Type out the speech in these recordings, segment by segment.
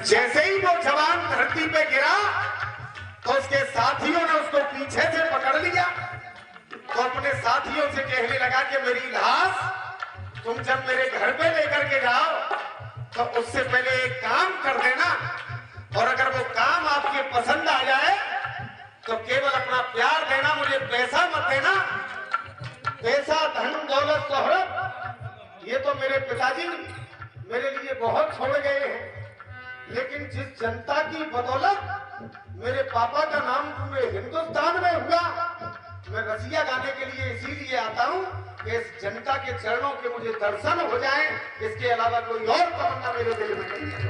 जैसे ही वो जवान धरती पे गिरा तो उसके साथियों ने उसको पीछे से पकड़ लिया, तो अपने साथियों से कहने लगा कि मेरी लाश तुम जब मेरे घर पे लेकर के जाओ तो उससे पहले एक काम कर देना, और अगर वो काम आपके पसंद आ जाए तो केवल अपना प्यार देना, मुझे पैसा मत देना। पैसा, धन, दौलत, शोहरत ये तो मेरे पिताजी मेरे लिए बहुत छोड़ गए हैं, लेकिन जिस जनता की बदौलत मेरे पापा का नाम पूरे हिंदुस्तान में हुआ, मैं रसिया गाने के लिए इसीलिए आता हूँ कि इस जनता के चरणों के मुझे दर्शन हो जाएं, इसके अलावा कोई और तमन्ना मेरे दिल में नहीं है।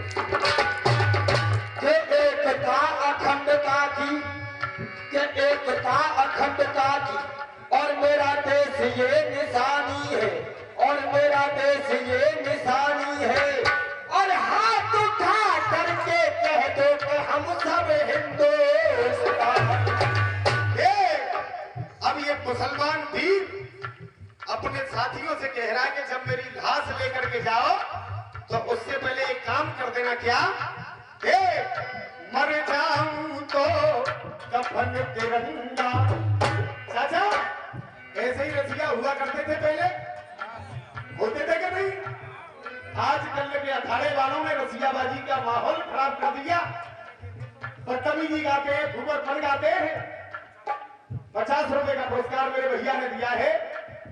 एकता अखंडता की, एकता अखंडता की, और मेरा देश ये निशानी है, और मेरा देश ये निशानी है, और हाथ उठा करके कह दो कि हम सब हिंदुस्तान। अब ये मुसलमान वीर अपने साथियों से कह रहा है कि जब मेरी लाश लेकर के जाओ तो उससे पहले एक काम कर देना, क्या मर जाऊं तो कफन तिरंगा। चाचा ऐसे ही रसिया हुआ करते थे पहले, होते थे कि नहीं? आजकल के अखाड़े वालों ने रसियाबाजी का माहौल खराब कर दिया, बदतमीजी गाते हैं, फूबरपन गाते हैं। 50 रुपए का पुरस्कार मेरे भैया ने दिया है,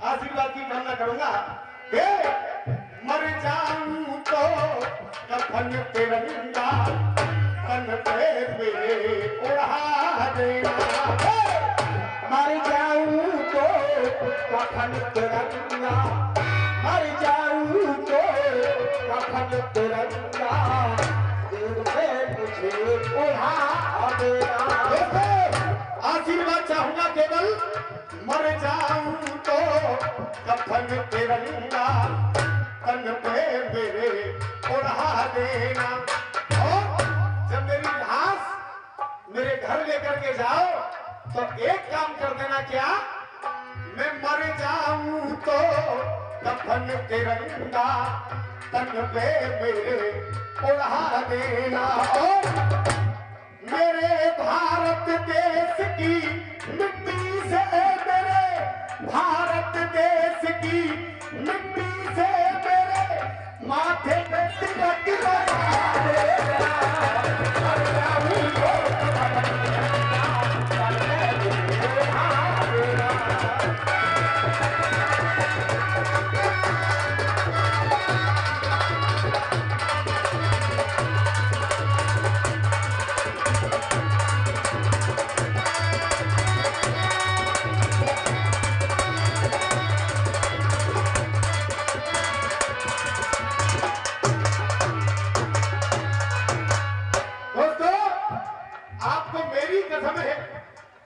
आशीर्वाद की कामना करूंगा। मर जाऊं तो कफन तिरंगा, तन पे मेरे उड़ा देना। मर जाऊं तो कफन तिरंगा, मर जाऊं तो कफन तिरंगा, दिल में मुझे उड़ा देना। आशीर्वाद चाहूंगा केवल, मर जाऊं तो कफन तिरंगा, तन पे मेरे उड़ा देना। और जब मेरी लाश मेरे घर लेकर के जाओ तो एक काम कर देना, क्या मैं मर जाऊं तो कफन तिरंगा, तन पे मेरे उड़ा देना। और मेरे भारत देश की मिट्टी से, मेरे भारत देश की मिट्टी से मेरे माथे पे तिलक लगा देना।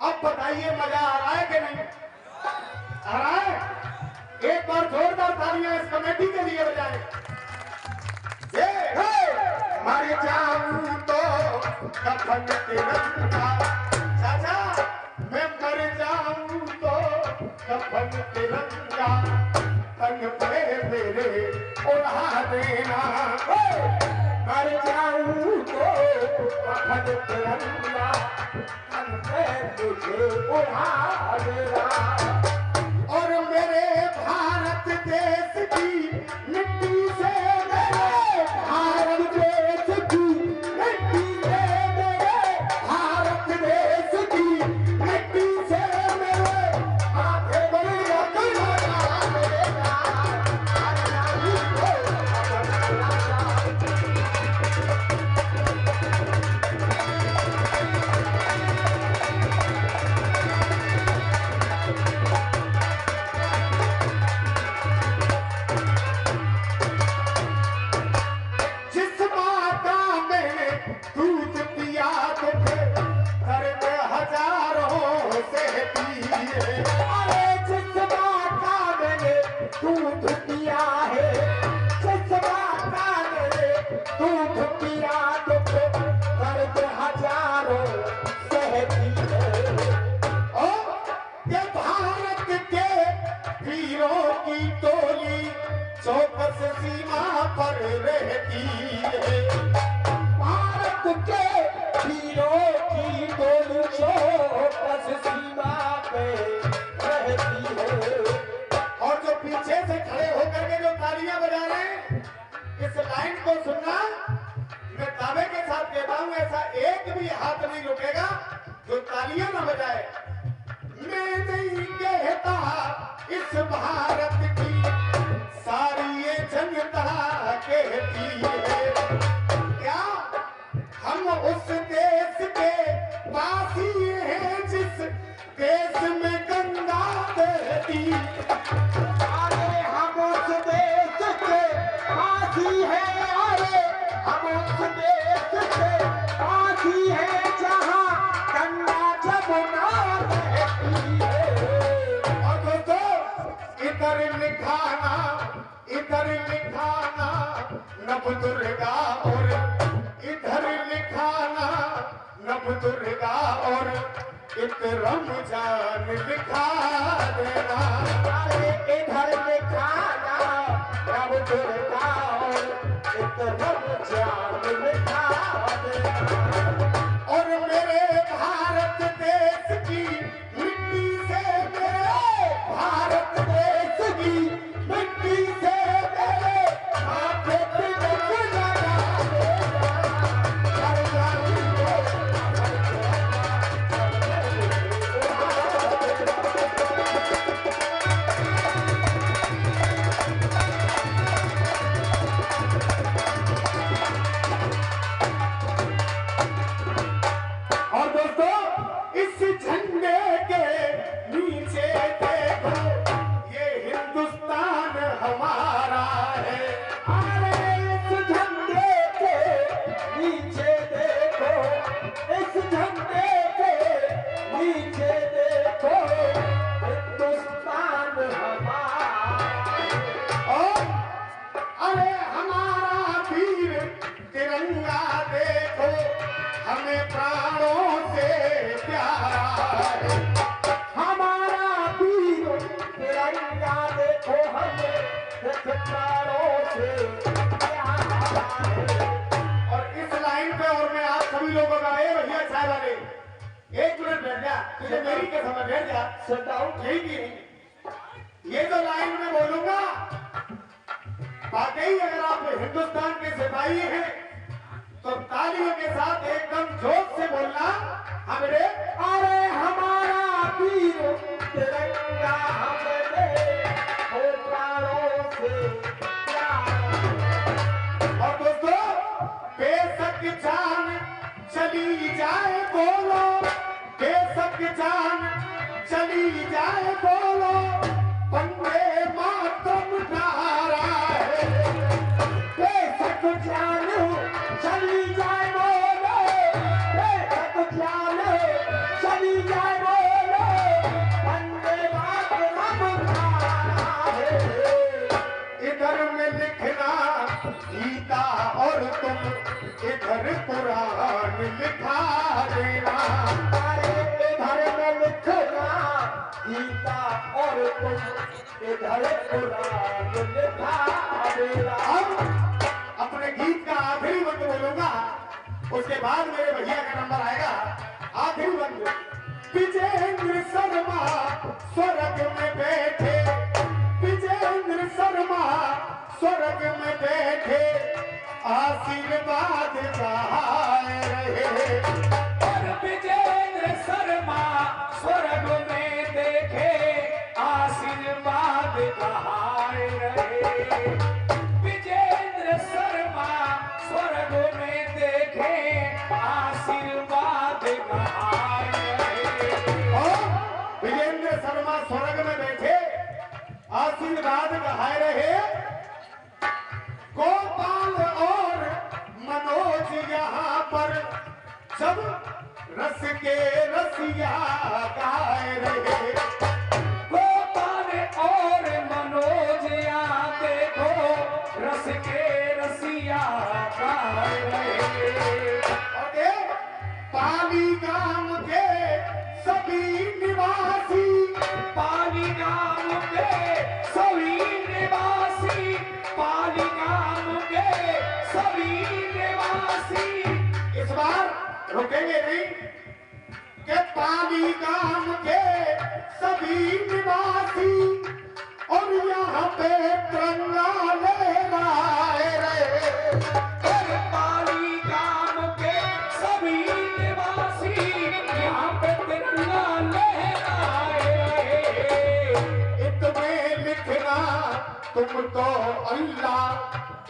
अब बताइए मजा आ रहा है कि नहीं आ रहा है? एक बार जोरदार तालियां इस कमेटी के लिए बजाएं। मर जाऊं तो कफन तिरंगा, चाचा मैं मर जाऊं तो कफन तिरंगा, तन पे मेरे उड़ा देना। मर जाऊं तो कफन तिरंगा, तुझे उड़ा देना। और मेरे भारत देश की मिट्टी से, मेरे भारत देश की मिट्टी से, मेरे भारत देश की मिट्टी से मेरे माथे पर लगा देना। चौकस सीमा पर रहती है। हूं ऐसा एक भी हाथ नहीं रुकेगा जो तालियां न बजाए। मैं नहीं कहता इस भारत की सारी ये जनता कहती है, क्या हम उस देश के वासी हैं जिस देश में गंगा बहती। अरे हम उस देश के वासी हैं, अरे हम उस देश के वासी हैं जहाँ गंगा जमुना बहती है। और दोस्तों इधर लिखाना नव दुर्गा और इधर लिखाना नव दुर्गा और इत रमजान लिखा देना। अरे इधर लिखाना नव दुर्गा और इत रमजान लिखा देना। और मेरे भारत देश की मिट्टी से, मेरे भारत देश की मिट्टी से मेरे माथे तिलक लगा देना। हर जाति को और दोस्तों इस झंडे के नीचे देखो ये हिंदुस्तान हमारा है। अरे इस झंडे के नीचे देखो, इस झंडे के नीचे देखो हिंदुस्तान हमारा। और अरे हमारा वीर तिरंगा देखो हमें प्राणों से प्यारा है। हमारा वीर तिरंगा देखो हमें प्राणों से प्यारा है। और इस लाइन पे और मैं आप सभी लोगों का भैया चाय वाले 1 मिनट बैठ जा, तुझे मेरी कसम है, बैठ जा। Sit down. यही की नहीं, ये जो लाइन में बोलूंगा वाकई अगर आप हिंदुस्तान के सिपाही हैं तो तालियों के साथ एकदम जोश से बोलना। हाँ बेटे, अरे हमारा वीर तिरंगा हमें हो प्राणों से प्यारा। और दोस्तों बेशक जान चली जाए बोलो, बेशक जान चली जाए बोलो, वंदे मातरम नारा है। बेशक जान चली जाए बोलो, बेशक जान चली जाए बोलो, वंदे मातरम नारा है। इधर में लिखना गीता और तुम इधर कुरान लिखा देना। अरे इधर में लिखना गीता और तुम इधर कुरान लिखा देना। अब अपने गीत का आखिरी बंद बोलूंगा, उसके बाद मेरे भैया का नंबर आएगा। आखिरी बंद विजेंद्र शर्मा स्वर्ग में बैठे, विजेंद्र शर्मा स्वर्ग में बैठे आशीर्वाद चाहे रहे। और विजेंद्र शर्मा स्वर्ग में देखे आशीर्वाद कहाए रहे। विजेंद्र शर्मा स्वर्ग में देखे आशीर्वाद कहाए रहे। और विजेंद्र शर्मा स्वर्ग में बैठे आशीर्वाद कहाए रहे। गोपाल और मनोज यहाँ पर जब रस के रसिया गाए रहे। गोपाल और मनोज यहाँ देखो रस के रसिया गाए रहे। और पाली गांव के सभी निवासी, पाली गांव के सभी निवासी, पाली गांव के सभी निवासी। इस बार रुकेंगे नहीं कि पाली गांव के सभी निवासी और यहाँ पे तिरंगा लहराए रहे। और पाली गांव के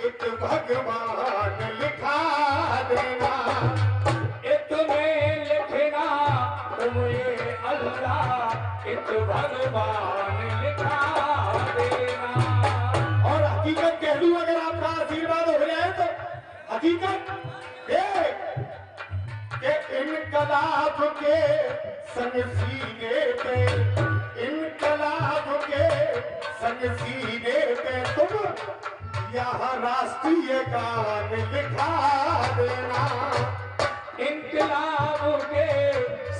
इत भगवान लिखा देना। इतने लिखना तुम ये अल्लाह इत भगवान लिखा देना। और हकीकत कह दूं अगर आपका आशीर्वाद हो जाए तो हकीकत के इनकलाब के संग सीने पे, इनकलाब के संग सीने पे तुम यहाँ राष्ट्रीय गान लिखा देना। इनकलाब के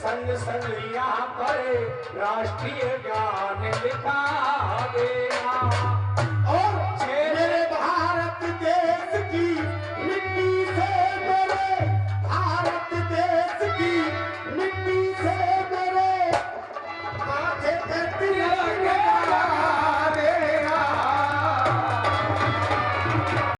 संग संग यहाँ पर राष्ट्रीय गान लिखा देना।